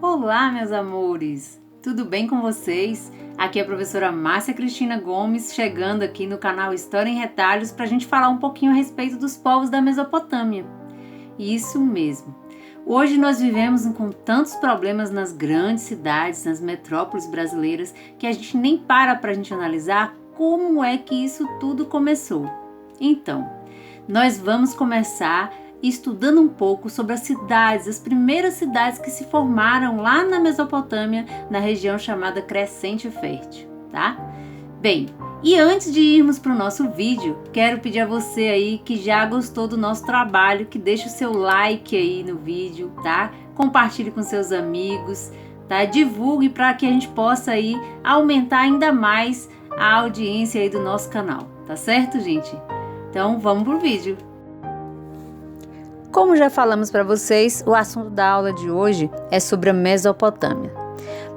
Olá, meus amores! Tudo bem com vocês? Aqui é a professora Márcia Cristina Gomes, chegando aqui no canal História em Retalhos para a gente falar um pouquinho a respeito dos povos da Mesopotâmia. Isso mesmo! Hoje nós vivemos com tantos problemas nas grandes cidades, nas metrópoles brasileiras, que a gente nem para a gente analisar como é que isso tudo começou. Então, nós vamos começar estudando um pouco sobre as cidades, as primeiras cidades que se formaram lá na Mesopotâmia, na região chamada Crescente Fértil, tá? Bem, e antes de irmos para o nosso vídeo, quero pedir a você aí que já gostou do nosso trabalho, que deixe o seu like aí no vídeo, tá? Compartilhe com seus amigos, tá? Divulgue para que a gente possa aí aumentar ainda mais a audiência aí do nosso canal, tá certo, gente? Então, vamos pro vídeo. Como já falamos para vocês, o assunto da aula de hoje é sobre a Mesopotâmia.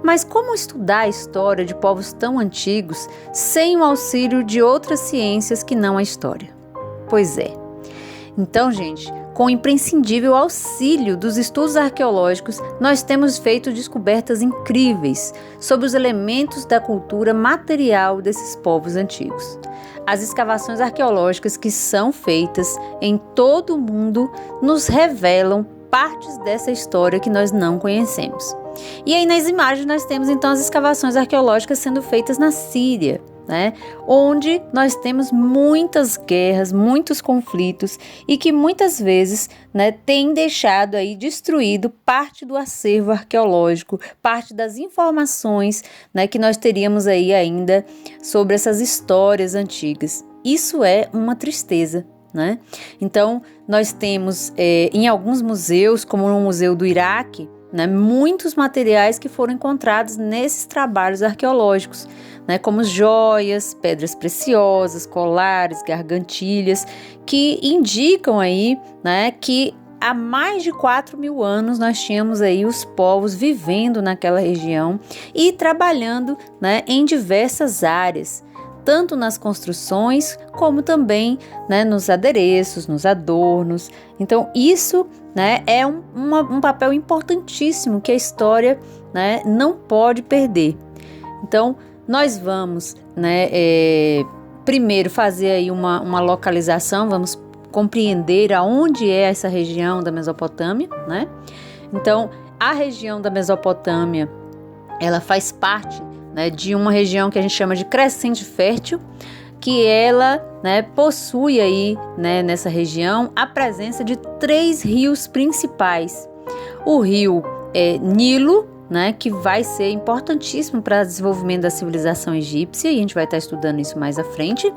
Mas como estudar a história de povos tão antigos sem o auxílio de outras ciências que não a história? Pois é. Então, gente, com o imprescindível auxílio dos estudos arqueológicos, nós temos feito descobertas incríveis sobre os elementos da cultura material desses povos antigos. As escavações arqueológicas que são feitas em todo o mundo nos revelam partes dessa história que nós não conhecemos. E aí nas imagens nós temos então as escavações arqueológicas sendo feitas na Síria, né? Onde nós temos muitas guerras, muitos conflitos e que muitas vezes, né, tem deixado aí destruído parte do acervo arqueológico, parte das informações, né, que nós teríamos aí ainda sobre essas histórias antigas. Isso é uma tristeza, né? Então nós temos em alguns museus, como no Museu do Iraque, né, muitos materiais que foram encontrados nesses trabalhos arqueológicos, né, como joias, pedras preciosas, colares, gargantilhas, que indicam aí, né, que há mais de 4.000 anos nós tínhamos aí os povos vivendo naquela região e trabalhando, né, em diversas áreas, tanto nas construções como também, né, nos adereços, nos adornos. Então isso, né, é um papel importantíssimo que a história, né, não pode perder. Então nós vamos, né, primeiro fazer aí uma localização, vamos compreender aonde é essa região da Mesopotâmia, né? Então a região da Mesopotâmia, ela faz parte, né, de uma região que a gente chama de Crescente Fértil, que ela, né, possui aí, né, nessa região a presença de 3 rios principais. O rio Nilo, né, que vai ser importantíssimo para o desenvolvimento da civilização egípcia, e a gente vai estar estudando isso mais à frente,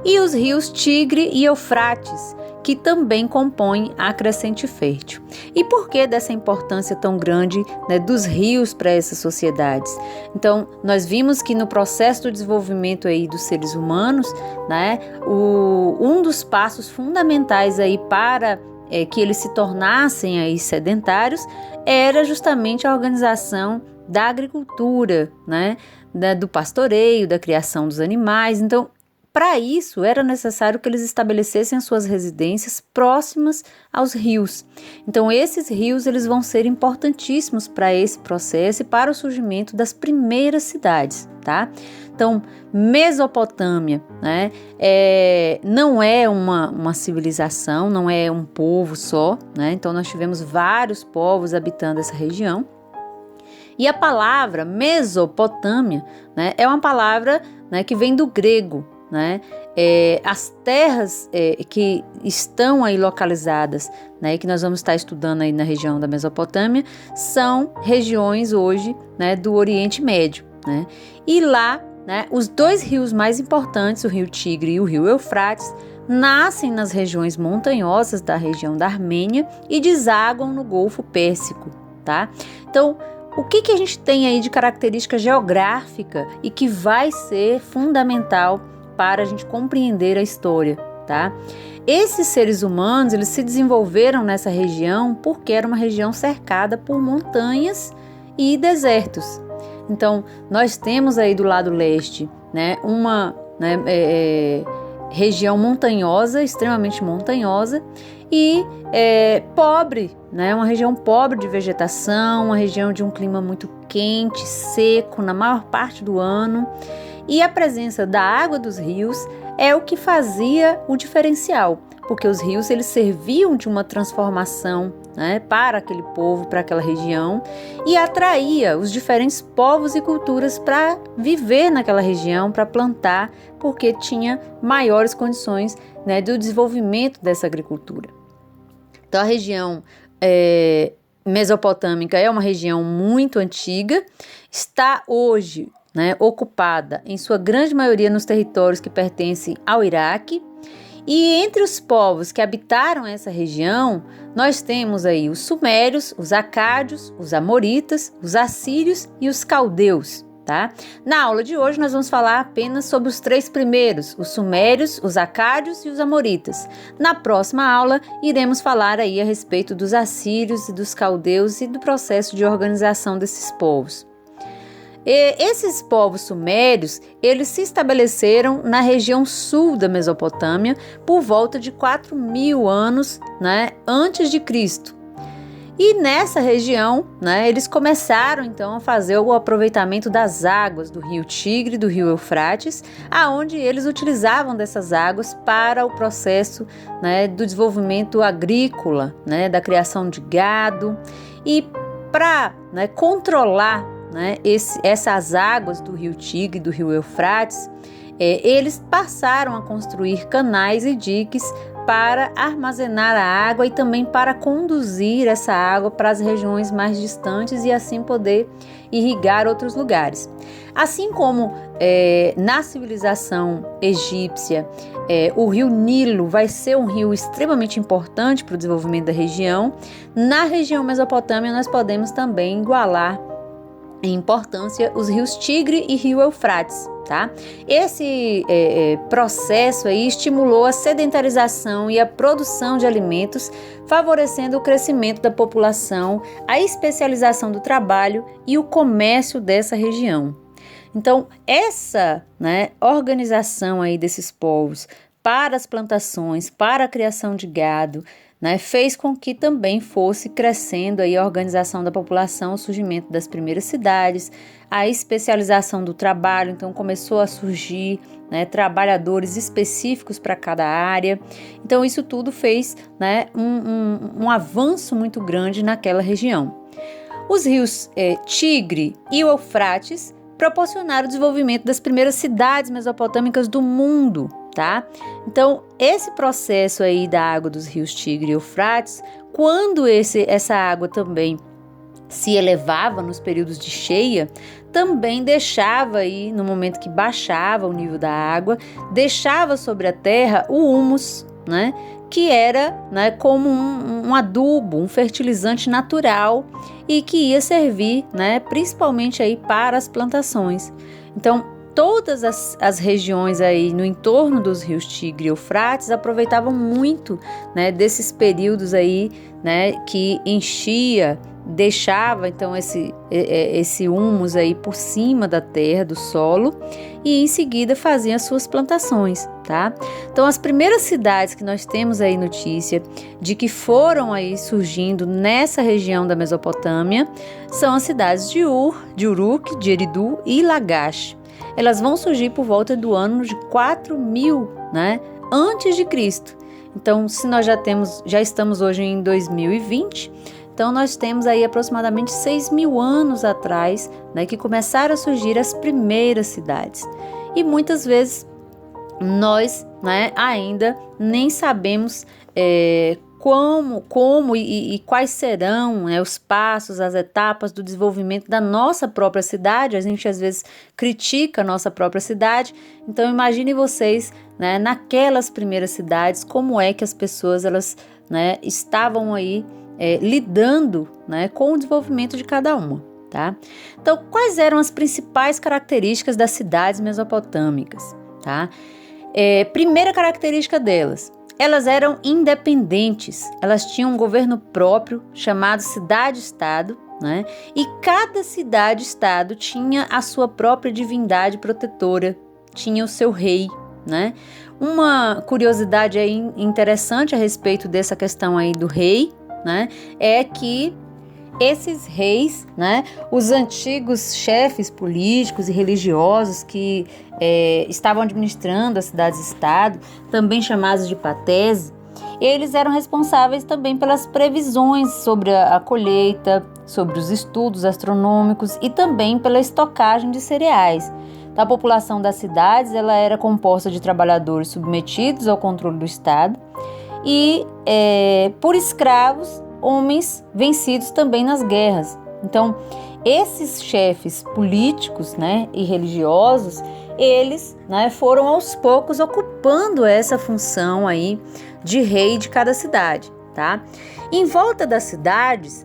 e os rios Tigre e Eufrates, que também compõem a Crescente Fértil. E por que dessa importância tão grande, né, dos rios para essas sociedades? Então, nós vimos que no processo do desenvolvimento aí dos seres humanos, né, um dos passos fundamentais aí para que eles se tornassem aí sedentários era justamente a organização da agricultura, né, do pastoreio, da criação dos animais. Então, para isso, era necessário que eles estabelecessem as suas residências próximas aos rios. Então, esses rios eles vão ser importantíssimos para esse processo e para o surgimento das primeiras cidades, tá? Então, Mesopotâmia, né, não é uma civilização, não é um povo só, né? Então, nós tivemos vários povos habitando essa região. E a palavra Mesopotâmia, né, é uma palavra, né, que vem do grego, né? As terras que estão aí localizadas, né, que nós vamos estar estudando aí na região da Mesopotâmia, são regiões hoje, né, do Oriente Médio, né? E lá, né, os 2 rios mais importantes, o rio Tigre e o rio Eufrates, nascem nas regiões montanhosas da região da Armênia e desaguam no Golfo Pérsico, tá? Então, o que a gente tem aí de característica geográfica e que vai ser fundamental para a gente compreender a história, tá? Esses seres humanos, eles se desenvolveram nessa região porque era uma região cercada por montanhas e desertos. Então, nós temos aí do lado leste, né, região montanhosa, extremamente montanhosa e pobre, né? Uma região pobre de vegetação, uma região de um clima muito quente, seco na maior parte do ano. E a presença da água dos rios é o que fazia o diferencial, porque os rios eles serviam de uma transformação, né, para aquele povo, para aquela região, e atraía os diferentes povos e culturas para viver naquela região, para plantar, porque tinha maiores condições, né, do desenvolvimento dessa agricultura. Então a região mesopotâmica é uma região muito antiga, está hoje, né, ocupada em sua grande maioria nos territórios que pertencem ao Iraque. E entre os povos que habitaram essa região, nós temos aí os sumérios, os acádios, os amoritas, os assírios e os caldeus, tá? Na aula de hoje nós vamos falar apenas sobre os 3 primeiros, os sumérios, os acádios e os amoritas. Na próxima aula iremos falar aí a respeito dos assírios e dos caldeus e do processo de organização desses povos. Esses povos sumérios, eles se estabeleceram na região sul da Mesopotâmia por volta de 4.000 anos, né, antes de Cristo. E nessa região, né, eles começaram então a fazer o aproveitamento das águas do rio Tigre e do rio Eufrates, aonde eles utilizavam dessas águas para o processo, né, do desenvolvimento agrícola, né, da criação de gado e para, né, controlar, né, essas águas do rio Tigre e do rio Eufrates, eles passaram a construir canais e diques para armazenar a água e também para conduzir essa água para as regiões mais distantes e assim poder irrigar outros lugares. Assim como na civilização egípcia, o rio Nilo vai ser um rio extremamente importante para o desenvolvimento da região, na região Mesopotâmia nós podemos também igualar em importância os rios Tigre e rio Eufrates, tá? Esse processo aí estimulou a sedentarização e a produção de alimentos, favorecendo o crescimento da população, a especialização do trabalho e o comércio dessa região. Então, essa, né, organização aí desses povos para as plantações, para a criação de gado, né, fez com que também fosse crescendo aí a organização da população, o surgimento das primeiras cidades, a especialização do trabalho, então começou a surgir, né, trabalhadores específicos para cada área. Então isso tudo fez, né, um avanço muito grande naquela região. Os rios Tigre e Eufrates proporcionaram o desenvolvimento das primeiras cidades mesopotâmicas do mundo, tá? Então, esse processo aí da água dos rios Tigre e Eufrates, quando essa água também se elevava nos períodos de cheia, também deixava aí, no momento que baixava o nível da água, deixava sobre a terra o humus, né? Que era, né, como um adubo, um fertilizante natural e que ia servir, né, principalmente aí para as plantações. Então, todas as regiões aí no entorno dos rios Tigre e Eufrates aproveitavam muito, né, desses períodos aí, né, que enchia, deixava então esse humus aí por cima da terra, do solo, e em seguida faziam as suas plantações, tá? Então as primeiras cidades que nós temos aí notícia de que foram aí surgindo nessa região da Mesopotâmia são as cidades de Ur, de Uruk, de Eridu e Lagash. Elas vão surgir por volta do ano de 4.000, né, antes de Cristo. Então, se nós já estamos hoje em 2020, então nós temos aí aproximadamente 6.000 anos atrás, né, que começaram a surgir as primeiras cidades. E muitas vezes nós, né, ainda nem sabemos como e quais serão, né, os passos, as etapas do desenvolvimento da nossa própria cidade. A gente às vezes critica a nossa própria cidade, então imagine vocês, né, naquelas primeiras cidades, como é que as pessoas elas, né, estavam aí lidando, né, com o desenvolvimento de cada uma, tá? Então, quais eram as principais características das cidades mesopotâmicas, tá? Primeira característica delas, elas eram independentes, elas tinham um governo próprio chamado cidade-estado, né? E cada cidade-estado tinha a sua própria divindade protetora, tinha o seu rei, né? Uma curiosidade aí interessante a respeito dessa questão aí do rei, né, é que esses reis, né, os antigos chefes políticos e religiosos que estavam administrando as cidades-estado, também chamados de patese, eles eram responsáveis também pelas previsões sobre a colheita, sobre os estudos astronômicos e também pela estocagem de cereais. Então, a população das cidades ela era composta de trabalhadores submetidos ao controle do Estado e por escravos, homens vencidos também nas guerras. Então, esses chefes políticos, né, e religiosos, eles, né, foram aos poucos ocupando essa função aí de rei de cada cidade, tá? Em volta das cidades,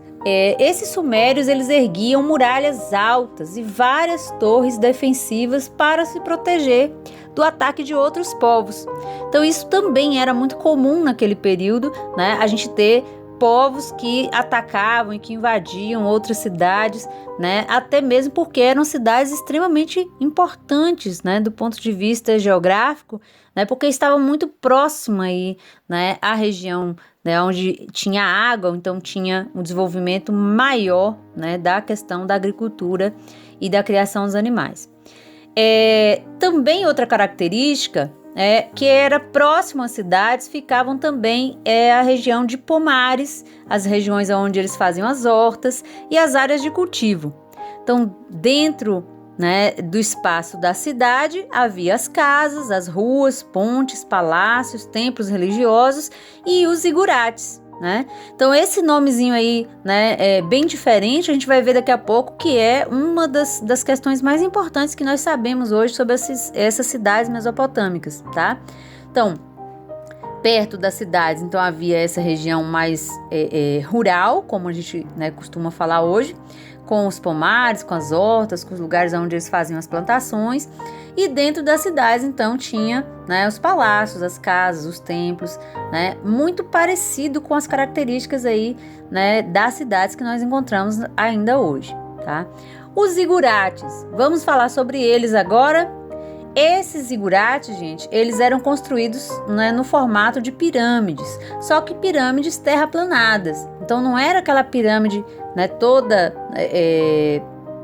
esses sumérios eles erguiam muralhas altas e várias torres defensivas para se proteger do ataque de outros povos. Então isso também era muito comum naquele período, né? A gente ter povos que atacavam e que invadiam outras cidades, né? Até mesmo porque eram cidades extremamente importantes, né? Do ponto de vista geográfico, né? Porque estavam muito próxima aí, né? À região, né? Onde tinha água, então tinha um desenvolvimento maior, né? Da questão da agricultura e da criação dos animais. Também outra característica que era próximo às cidades, ficavam também a região de pomares, as regiões onde eles faziam as hortas e as áreas de cultivo. Então, dentro, né, do espaço da cidade, havia as casas, as ruas, pontes, palácios, templos religiosos e os zigurates, né? Então esse nomezinho aí, né, é bem diferente, a gente vai ver daqui a pouco que é uma das questões mais importantes que nós sabemos hoje sobre essas cidades mesopotâmicas, tá? Então, perto das cidades, então havia essa região mais rural, como a gente, né, costuma falar hoje, com os pomares, com as hortas, com os lugares onde eles faziam as plantações. E dentro das cidades, então, tinha, né, os palácios, as casas, os templos, né, muito parecido com as características aí, né, das cidades que nós encontramos ainda hoje, tá? Os zigurates, vamos falar sobre eles agora. Esses zigurates, gente, eles eram construídos, né, no formato de pirâmides, só que pirâmides terraplanadas. Então não era aquela pirâmide, né, toda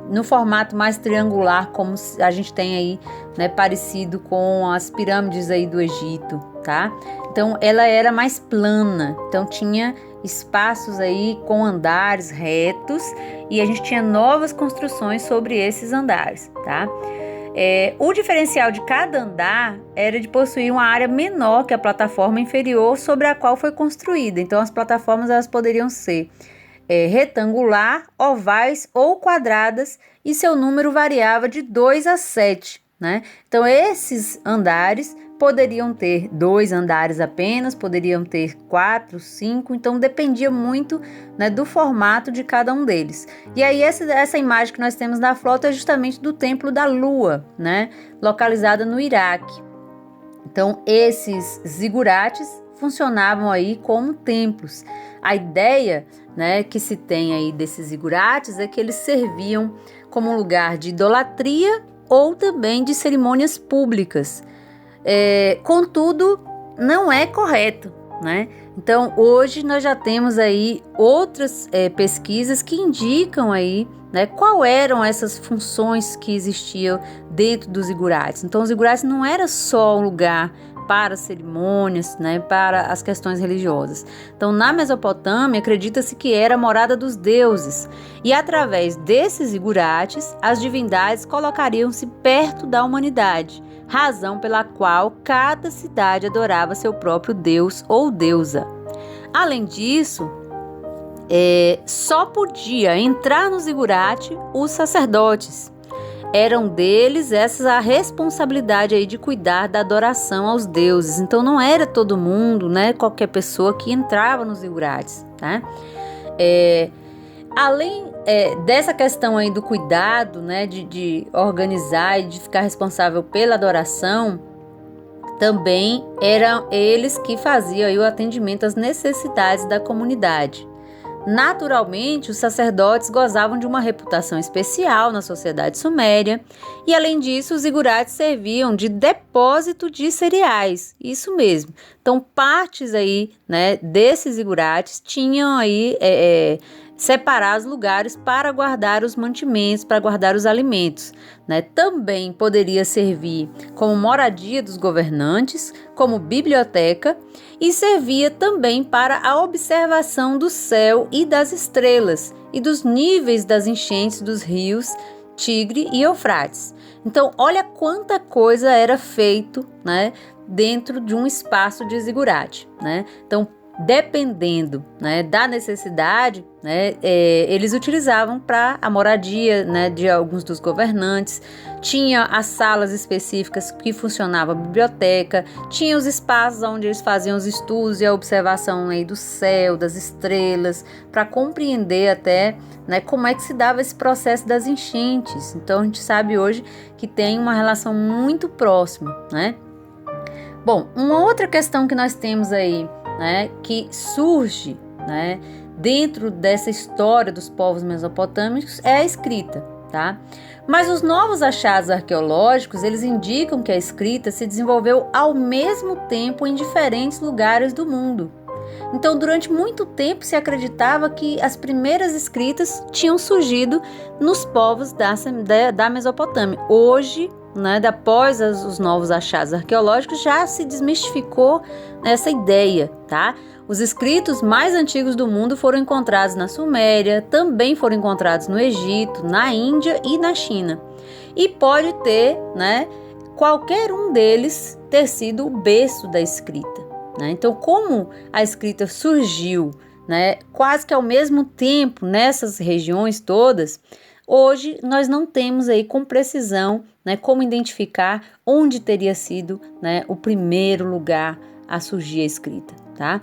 no formato mais triangular como a gente tem aí, né, parecido com as pirâmides aí do Egito, tá? Então ela era mais plana, então tinha espaços aí com andares retos e a gente tinha novas construções sobre esses andares, tá? O diferencial de cada andar era de possuir uma área menor que a plataforma inferior sobre a qual foi construída. Então, as plataformas elas poderiam ser retangular, ovais ou quadradas e seu número variava de 2 a 7, né? Então, esses andares poderiam ter 2 andares apenas, poderiam ter 4, 5, então dependia muito, né, do formato de cada um deles. E aí essa imagem que nós temos na foto é justamente do Templo da Lua, né, localizada no Iraque. Então esses zigurates funcionavam aí como templos. A ideia, né, que se tem aí desses zigurates é que eles serviam como um lugar de idolatria ou também de cerimônias públicas. Contudo, não é correto, né? Então, hoje nós já temos aí outras pesquisas que indicam aí, né, qual eram essas funções que existiam dentro dos zigurates. Então, os zigurates não era só um lugar para cerimônias, né, para as questões religiosas. Então, na Mesopotâmia, acredita-se que era a morada dos deuses. E através desses zigurates, as divindades colocariam-se perto da humanidade, razão pela qual cada cidade adorava seu próprio deus ou deusa. Além disso, só podia entrar no zigurate os sacerdotes. Eram deles essa a responsabilidade aí de cuidar da adoração aos deuses. Então não era todo mundo, né, qualquer pessoa que entrava nos zigurates, tá? Além dessa questão aí do cuidado, né, de organizar e de ficar responsável pela adoração, também eram eles que faziam aí o atendimento às necessidades da comunidade. Naturalmente, os sacerdotes gozavam de uma reputação especial na sociedade suméria e, além disso, os zigurates serviam de depósito de cereais, isso mesmo. Então, partes aí, né, desses zigurates tinham aí separados lugares para guardar os mantimentos, para guardar os alimentos, né? Também poderia servir como moradia dos governantes, como biblioteca, e servia também para a observação do céu e das estrelas e dos níveis das enchentes dos rios Tigre e Eufrates. Então, olha quanta coisa era feito, né, dentro de um espaço de zigurate, né? Então, dependendo, né, da necessidade, né, eles utilizavam para a moradia, né, de alguns dos governantes. Tinha as salas específicas que funcionava a biblioteca, tinha os espaços onde eles faziam os estudos e a observação aí do céu, das estrelas, para compreender até, né, como é que se dava esse processo das enchentes. Então a gente sabe hoje que tem uma relação muito próxima, né? Bom, uma outra questão que nós temos aí, né, que surge, né, dentro dessa história dos povos mesopotâmicos é a escrita, tá? Mas os novos achados arqueológicos, eles indicam que a escrita se desenvolveu ao mesmo tempo em diferentes lugares do mundo. Então, durante muito tempo se acreditava que as primeiras escritas tinham surgido nos povos da Mesopotâmia. Hoje, né, após os novos achados arqueológicos, já se desmistificou essa ideia, tá? Os escritos mais antigos do mundo foram encontrados na Suméria, também foram encontrados no Egito, na Índia e na China. E pode ter, né, qualquer um deles ter sido o berço da escrita, né? Então, como a escrita surgiu, né, quase que ao mesmo tempo nessas regiões todas, hoje nós não temos aí com precisão, né, como identificar onde teria sido, né, o primeiro lugar a surgir a escrita, tá?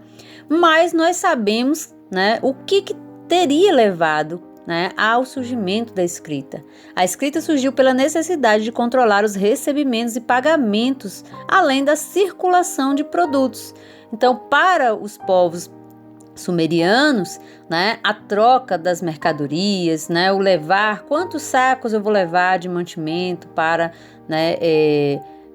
Mas nós sabemos, né, o que teria levado, né, ao surgimento da escrita. A escrita surgiu pela necessidade de controlar os recebimentos e pagamentos, além da circulação de produtos. Então, para os povos sumerianos, né, a troca das mercadorias, né, o levar, quantos sacos eu vou levar de mantimento para, né,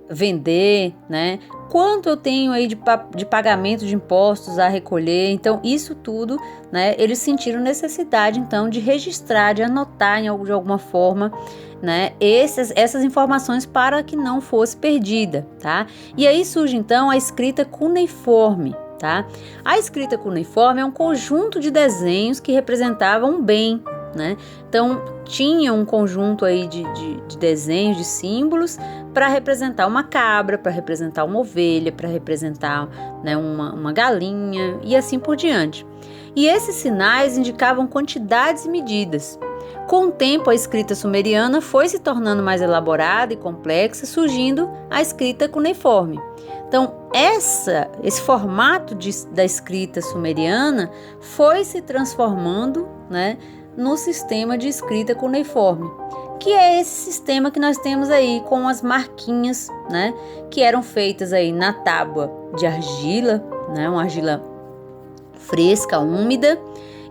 vender, né, quanto eu tenho aí de pagamento de impostos a recolher. Então, isso tudo, né, eles sentiram necessidade, então, de registrar, de anotar de alguma forma, né, essas informações para que não fosse perdida, tá? E aí surge, então, a escrita cuneiforme, tá? A escrita cuneiforme é um conjunto de desenhos que representavam um bem, né? Então, tinha um conjunto aí de desenhos, de símbolos para representar uma cabra, para representar uma ovelha, para representar, né, uma galinha e assim por diante. E esses sinais indicavam quantidades e medidas. Com o tempo, a escrita sumeriana foi se tornando mais elaborada e complexa, surgindo a escrita cuneiforme. Então, esse formato da escrita sumeriana foi se transformando, né, no sistema de escrita cuneiforme, que é esse sistema que nós temos aí com as marquinhas, né, que eram feitas aí na tábua de argila, né, uma argila fresca, úmida,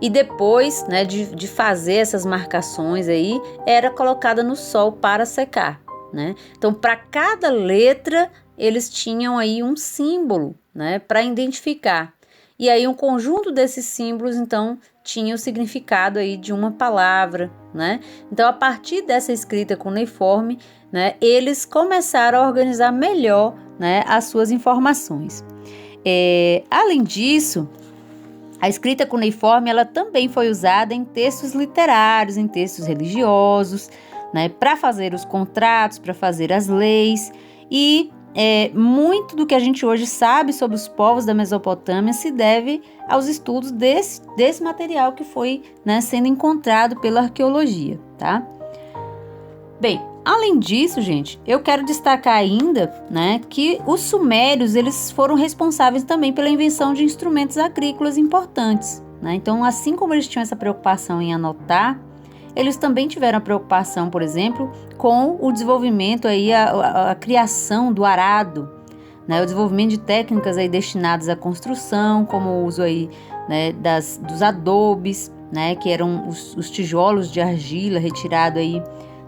e depois, né, de fazer essas marcações aí, era colocada no sol para secar, né? Então, para cada letra, eles tinham aí um símbolo, né, para identificar. E aí um conjunto desses símbolos, então, tinha o significado aí de uma palavra, né? Então, a partir dessa escrita cuneiforme, né, eles começaram a organizar melhor, né, as suas informações. Além disso, a escrita cuneiforme, ela também foi usada em textos literários, em textos religiosos, né, para fazer os contratos, para fazer as leis. E muito do que a gente hoje sabe sobre os povos da Mesopotâmia se deve aos estudos desse material que foi, né, sendo encontrado pela arqueologia, tá? Bem, além disso, gente, eu quero destacar ainda, né, que os sumérios, eles foram responsáveis também pela invenção de instrumentos agrícolas importantes, né? Então, assim como eles tinham essa preocupação em anotar, eles também tiveram a preocupação, por exemplo, com o desenvolvimento aí, a criação do arado, né, o desenvolvimento de técnicas aí destinadas à construção, como o uso aí, né, dos adobes, né, que eram os tijolos de argila retirado aí,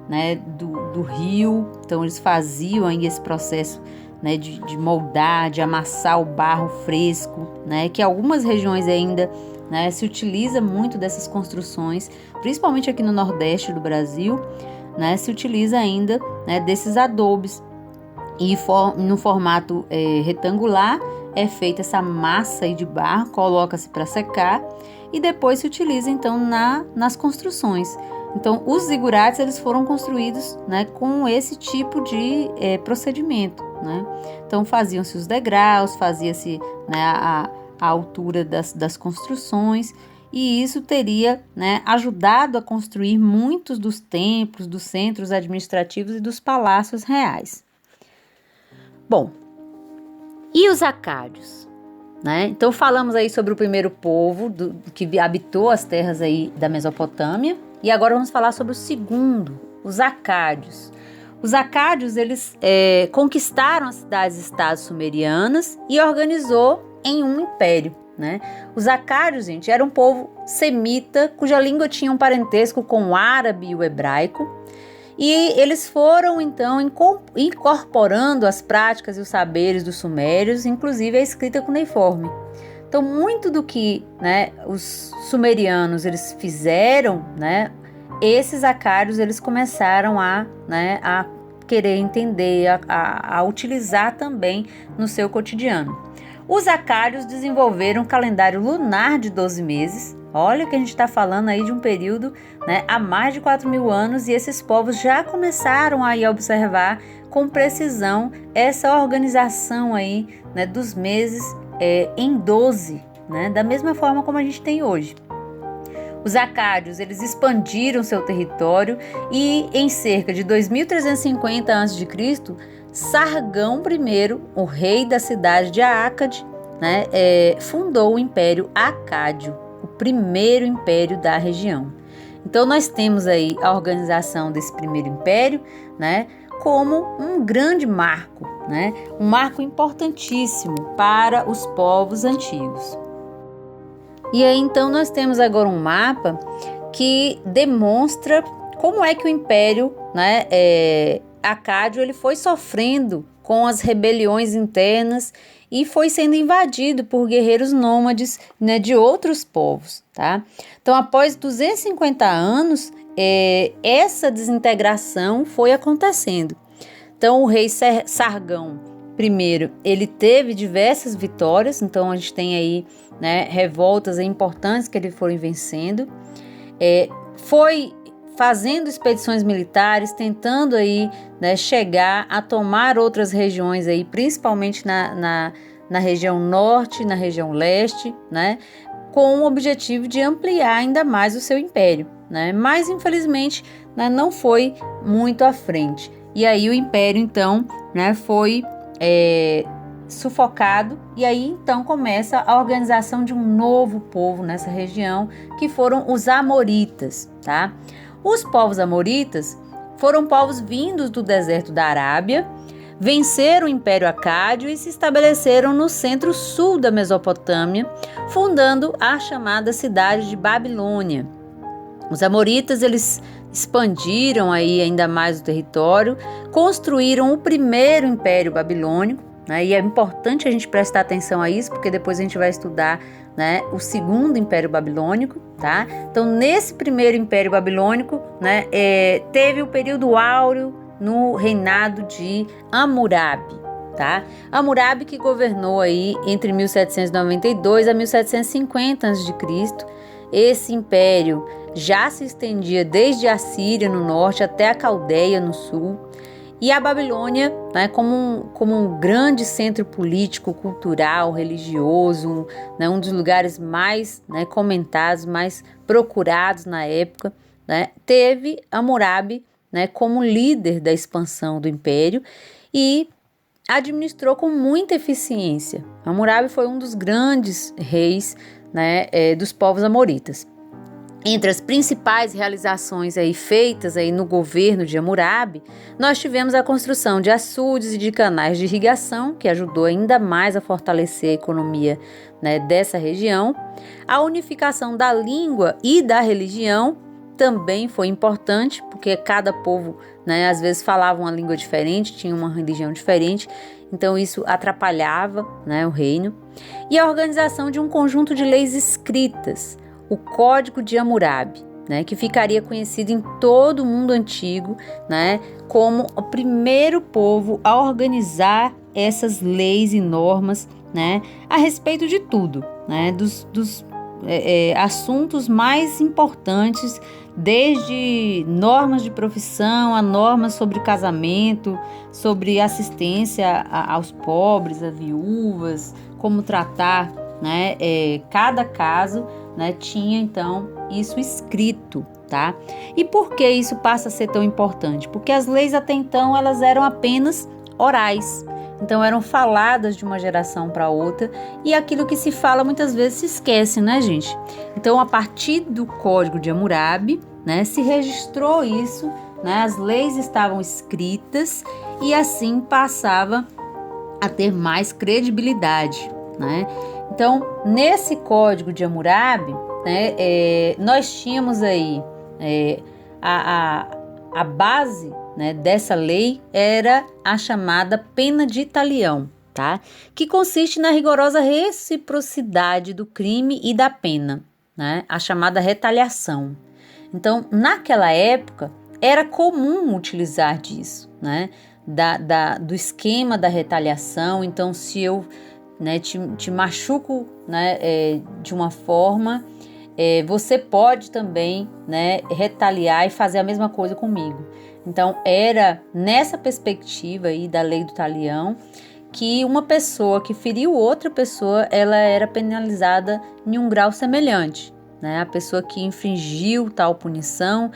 né, do rio. Então eles faziam aí esse processo, né, de moldar, de amassar o barro fresco, né, que algumas regiões ainda, né, se utiliza muito dessas construções, principalmente aqui no Nordeste do Brasil, né, se utiliza ainda, né, desses adobes. E no formato retangular é feita essa massa aí de barro, coloca-se para secar e depois se utiliza então nas construções. Então os zigurates eles foram construídos, né, com esse tipo de procedimento, né? Então faziam-se os degraus, fazia-se, né, a altura das construções, e isso teria, né, ajudado a construir muitos dos templos, dos centros administrativos e dos palácios reais. Bom, e os acádios, né? Então falamos aí sobre o primeiro povo que habitou as terras aí da Mesopotâmia, e agora vamos falar sobre o segundo, os acádios. Os acádios, eles conquistaram as cidades-estados sumerianas e organizou em um império, né? Os acádios, gente, era um povo semita, cuja língua tinha um parentesco com o árabe e o hebraico, e eles foram, então, incorporando as práticas e os saberes dos sumérios, inclusive a escrita cuneiforme. Então, muito do que, né, os sumerianos eles fizeram, né, esses acádios eles começaram a querer entender, a utilizar também no seu cotidiano. Os acádios desenvolveram um calendário lunar de 12 meses. Olha que a gente está falando aí de um período, né, há mais de 4.000 anos, e esses povos já começaram aí a observar com precisão essa organização aí, né, dos meses em 12, né, da mesma forma como a gente tem hoje. Os acádios eles expandiram seu território e em cerca de 2.350 a.C., Sargão I, o rei da cidade de Ácade, né, fundou o Império Acádio, o primeiro império da região. Então nós temos aí a organização desse primeiro império, né, como um grande marco, né, um marco importantíssimo para os povos antigos. E aí então nós temos agora um mapa que demonstra como é que o império, né, acádio ele foi sofrendo com as rebeliões internas e foi sendo invadido por guerreiros nômades, né, de outros povos, tá? Então, após 250 anos, essa desintegração foi acontecendo. Então, o rei Sargão I, ele teve diversas vitórias, então a gente tem aí, né, revoltas importantes que ele foi vencendo, foi fazendo expedições militares, tentando aí, né, chegar a tomar outras regiões aí, principalmente na região norte, na região leste, né, com o objetivo de ampliar ainda mais o seu império, né, mas infelizmente, né, não foi muito à frente. E aí o império então, né, foi sufocado, e aí então começa a organização de um novo povo nessa região, que foram os amoritas, tá? Os povos amoritas foram povos vindos do deserto da Arábia, venceram o Império Acádio e se estabeleceram no centro-sul da Mesopotâmia, fundando a chamada cidade de Babilônia. Os amoritas eles expandiram aí ainda mais o território, construíram o primeiro Império Babilônico, né? E é importante a gente prestar atenção a isso, porque depois a gente vai estudar, né, o segundo Império Babilônico, tá? Então, nesse primeiro Império Babilônico, né, teve o período áureo no reinado de Hammurabi, tá? Hammurabi que governou aí entre 1792 a 1750 a.C. Esse império já se estendia desde a Síria no norte até a Caldeia no sul, e a Babilônia, né, como um grande centro político, cultural, religioso, né, um dos lugares mais, né, comentados, mais procurados na época, né, teve Hammurabi, né, como líder da expansão do império e administrou com muita eficiência. Hammurabi foi um dos grandes reis, né, dos povos amoritas. Entre as principais realizações aí feitas aí no governo de Hammurabi, nós tivemos a construção de açudes e de canais de irrigação, que ajudou ainda mais a fortalecer a economia, né, dessa região. A unificação da língua e da religião também foi importante, porque cada povo, né, às vezes falava uma língua diferente, tinha uma religião diferente, então isso atrapalhava, né, o reino. E a organização de um conjunto de leis escritas, o Código de Hammurabi, né, que ficaria conhecido em todo o mundo antigo, né, como o primeiro povo a organizar essas leis e normas, né, a respeito de tudo, né, dos assuntos mais importantes, desde normas de profissão a normas sobre casamento, sobre assistência aos pobres, a viúvas, como tratar, né, cada caso, né, tinha então isso escrito, tá? E por que isso passa a ser tão importante? Porque as leis até então elas eram apenas orais, então eram faladas de uma geração para outra, e aquilo que se fala muitas vezes se esquece, né, gente? Então, a partir do Código de Hammurabi, né, se registrou isso, né, as leis estavam escritas e assim passava a ter mais credibilidade, né? Então, nesse Código de Hammurabi, né, nós tínhamos aí a base, né, dessa lei era a chamada pena de talião, tá? Que consiste na rigorosa reciprocidade do crime e da pena, né? A chamada retaliação. Então, naquela época, era comum utilizar disso, né? Do esquema da retaliação. Então, se eu, né, te machuco, né, de uma forma, você pode também, né, retaliar e fazer a mesma coisa comigo. Então, era nessa perspectiva aí da lei do talião que uma pessoa que feriu outra pessoa, ela era penalizada em um grau semelhante, né? A pessoa que infringiu tal punição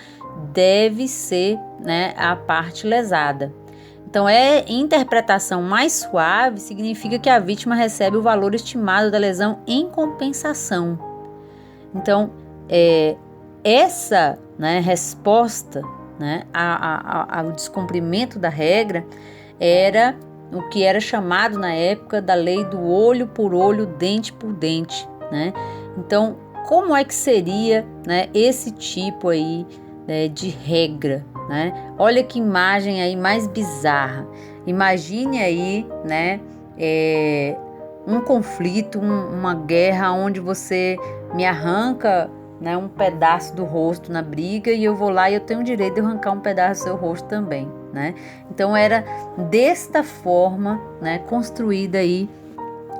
deve ser, né, a parte lesada. Então, interpretação mais suave significa que a vítima recebe o valor estimado da lesão em compensação. Então, essa, né, resposta, né, ao descumprimento da regra era o que era chamado na época da lei do olho por olho, dente por dente, né? Então, como é que seria, né, esse tipo aí, né, de regra, né? Olha que imagem aí mais bizarra. Imagine aí, né, um conflito, uma guerra onde você me arranca, né, um pedaço do rosto na briga e eu vou lá e eu tenho o direito de arrancar um pedaço do seu rosto também, né? Então era desta forma, né, construída aí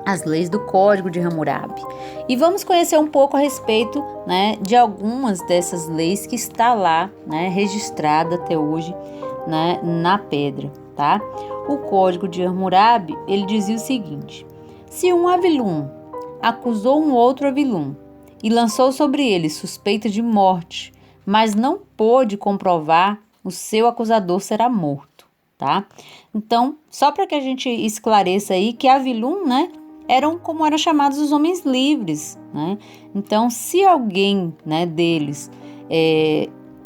as leis do Código de Hammurabi. E vamos conhecer um pouco a respeito, né, de algumas dessas leis que está lá, né, registrada até hoje, né, na pedra, tá? O Código de Hammurabi, ele dizia o seguinte: se um avilum acusou um outro avilum e lançou sobre ele suspeita de morte, mas não pôde comprovar, o seu acusador será morto, tá? Então, só para que a gente esclareça aí que avilum, né, eram chamados os homens livres, né? Então, se alguém, né, deles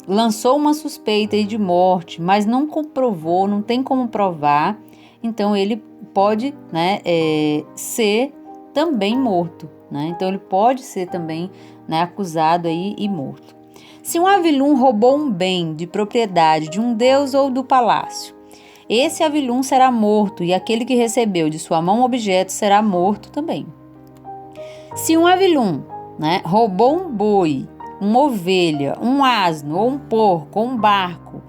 lançou uma suspeita aí de morte, mas não comprovou, não tem como provar, então ele pode, né, ser também morto, né? Então ele pode ser também, né, acusado aí e morto. Se um avilum roubou um bem de propriedade de um deus ou do palácio, esse avilum será morto e aquele que recebeu de sua mão o objeto será morto também. Se um avilum, né, roubou um boi, uma ovelha, um asno ou um porco ou um barco,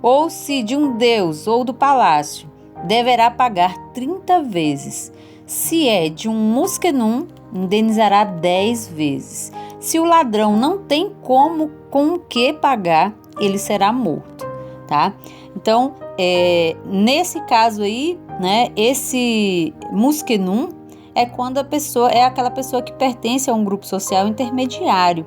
ou se de um deus ou do palácio, deverá pagar 30 vezes. Se é de um musquenum, indenizará 10 vezes. Se o ladrão não tem com o que pagar, ele será morto, tá? Então, nesse caso aí, né, esse musquenum é quando a pessoa é aquela pessoa que pertence a um grupo social intermediário.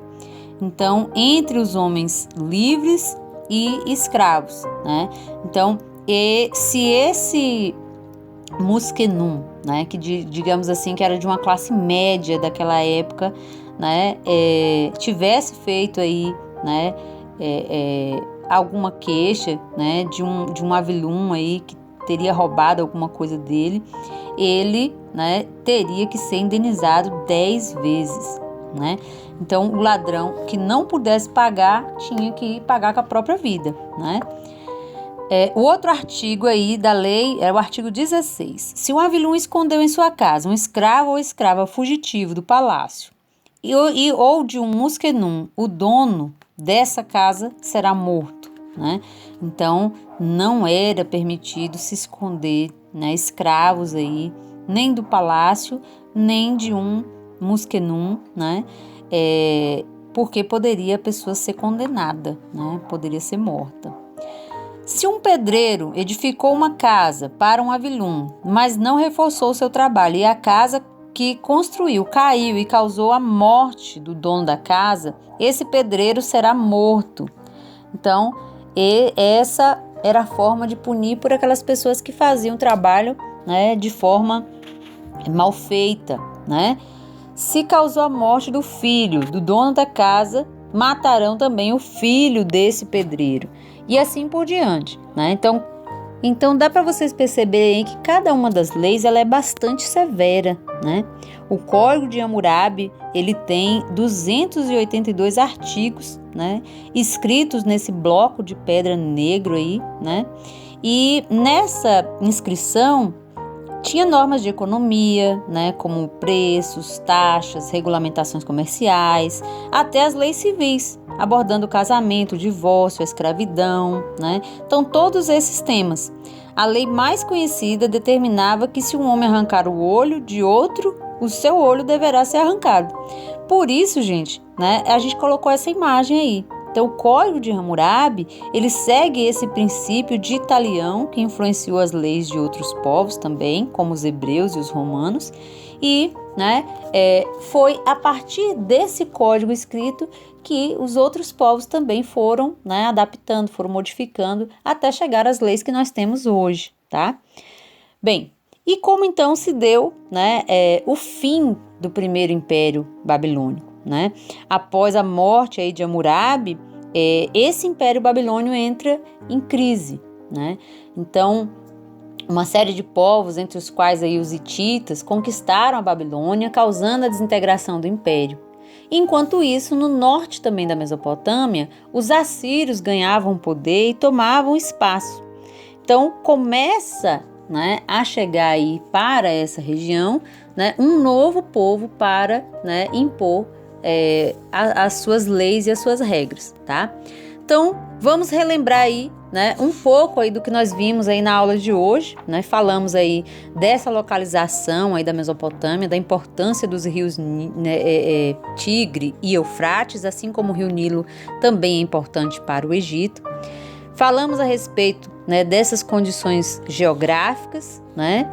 Então, entre os homens livres e escravos, né? Então, se esse musquenum, né, que digamos assim que era de uma classe média daquela época, né, tivesse feito aí, né, alguma queixa, né, de um Avilum aí que teria roubado alguma coisa dele, ele, né, teria que ser indenizado 10 vezes, né? Então, o ladrão que não pudesse pagar tinha que pagar com a própria vida, né? O outro artigo aí da lei é o artigo 16. Se um Avilum escondeu em sua casa um escravo ou escrava fugitivo do palácio ou de um musquenum, o dono dessa casa será morto, né? Então, não era permitido se esconder, né, escravos aí, nem do palácio, nem de um musquenum, né? Porque poderia a pessoa ser condenada, né? Poderia ser morta. Se um pedreiro edificou uma casa para um Avilum, mas não reforçou seu trabalho e a casa que construiu caiu e causou a morte do dono da casa, esse pedreiro será morto. Então, essa era a forma de punir por aquelas pessoas que faziam o trabalho, né, de forma mal feita, né? Se causou a morte do filho do dono da casa, matarão também o filho desse pedreiro. E assim por diante, né? Então dá para vocês perceberem que cada uma das leis ela é bastante severa, né? O Código de Hammurabi, ele tem 282 artigos, né? Escritos nesse bloco de pedra negro aí, né? E nessa inscrição tinha normas de economia, né, como preços, taxas, regulamentações comerciais, até as leis civis, abordando o casamento, o divórcio, a escravidão, né? Então, todos esses temas. A lei mais conhecida determinava que se um homem arrancar o olho de outro, o seu olho deverá ser arrancado. Por isso, gente, né, a gente colocou essa imagem aí. Então, o Código de Hammurabi, ele segue esse princípio de Italião, que influenciou as leis de outros povos também, como os hebreus e os romanos, e, né, foi a partir desse código escrito que os outros povos também foram, né, adaptando, foram modificando, até chegar às leis que nós temos hoje, tá? Bem, e como então se deu, né, o fim do primeiro império babilônico, né? Após a morte aí de Hammurabi, esse império babilônio entra em crise, né? Então, uma série de povos, entre os quais aí os hititas, conquistaram a Babilônia, causando a desintegração do império. Enquanto isso, no norte também da Mesopotâmia, os assírios ganhavam poder e tomavam espaço. Então, começa, né, a chegar aí para essa região, né, um novo povo para, né, impor as suas leis e as suas regras, tá? Então, vamos relembrar aí, né, um pouco aí do que nós vimos aí na aula de hoje, né? Falamos aí dessa localização aí da Mesopotâmia, da importância dos rios, né, Tigre e Eufrates, assim como o rio Nilo também é importante para o Egito. Falamos a respeito, né, dessas condições geográficas, né?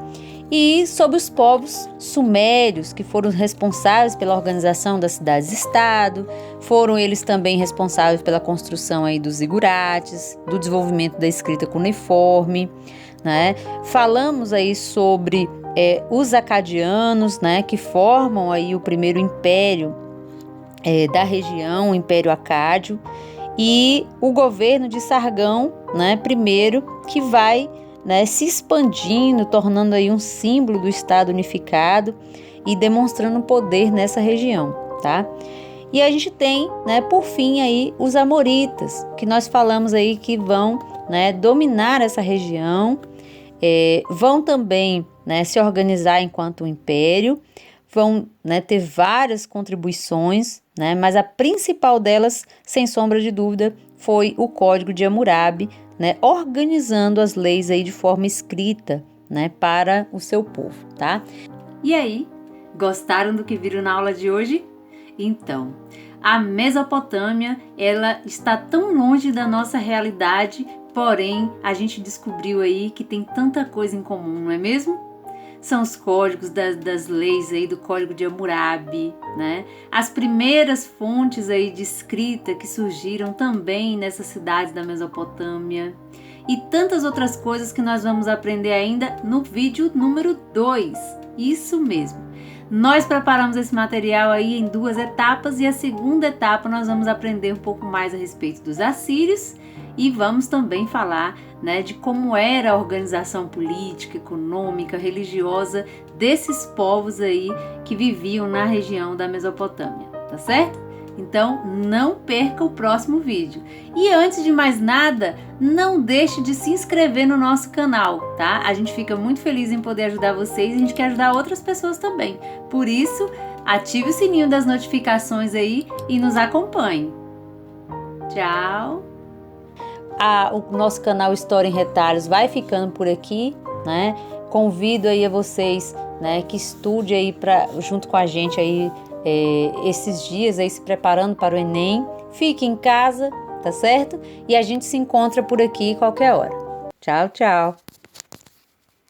E sobre os povos sumérios, que foram responsáveis pela organização das cidades-estado, foram eles também responsáveis pela construção aí dos zigurates, do desenvolvimento da escrita cuneiforme, né? Falamos aí sobre os acadianos, né, que formam aí o primeiro império da região, o Império Acádio, e o governo de Sargão, né, primeiro, que vai, né, se expandindo, tornando aí um símbolo do Estado unificado e demonstrando poder nessa região, tá? E a gente tem, né, por fim aí os amoritas, que nós falamos aí que vão, né, dominar essa região, vão também, né, se organizar enquanto um império, vão, né, ter várias contribuições, né, mas a principal delas, sem sombra de dúvida, foi o Código de Hammurabi, né, organizando as leis aí de forma escrita, né, para o seu povo, tá? E aí, gostaram do que viram na aula de hoje? Então, a Mesopotâmia, ela está tão longe da nossa realidade, porém, a gente descobriu aí que tem tanta coisa em comum, não é mesmo? São os códigos das leis aí do Código de Hammurabi, né? As primeiras fontes aí de escrita que surgiram também nessas cidades da Mesopotâmia e tantas outras coisas que nós vamos aprender ainda no vídeo número 2. Isso mesmo. Nós preparamos esse material aí em 2 etapas e a segunda etapa nós vamos aprender um pouco mais a respeito dos assírios e vamos também falar, né, de como era a organização política, econômica, religiosa desses povos aí que viviam na região da Mesopotâmia, tá certo? Então não perca o próximo vídeo. E antes de mais nada, não deixe de se inscrever no nosso canal, tá? A gente fica muito feliz em poder ajudar vocês e a gente quer ajudar outras pessoas também. Por isso, ative o sininho das notificações aí e nos acompanhe. Tchau! O nosso canal História em Retalhos vai ficando por aqui, né? Convido aí a vocês, né, que estude aí junto com a gente aí esses dias aí se preparando para o Enem. Fique em casa, tá certo? E a gente se encontra por aqui qualquer hora. Tchau, tchau!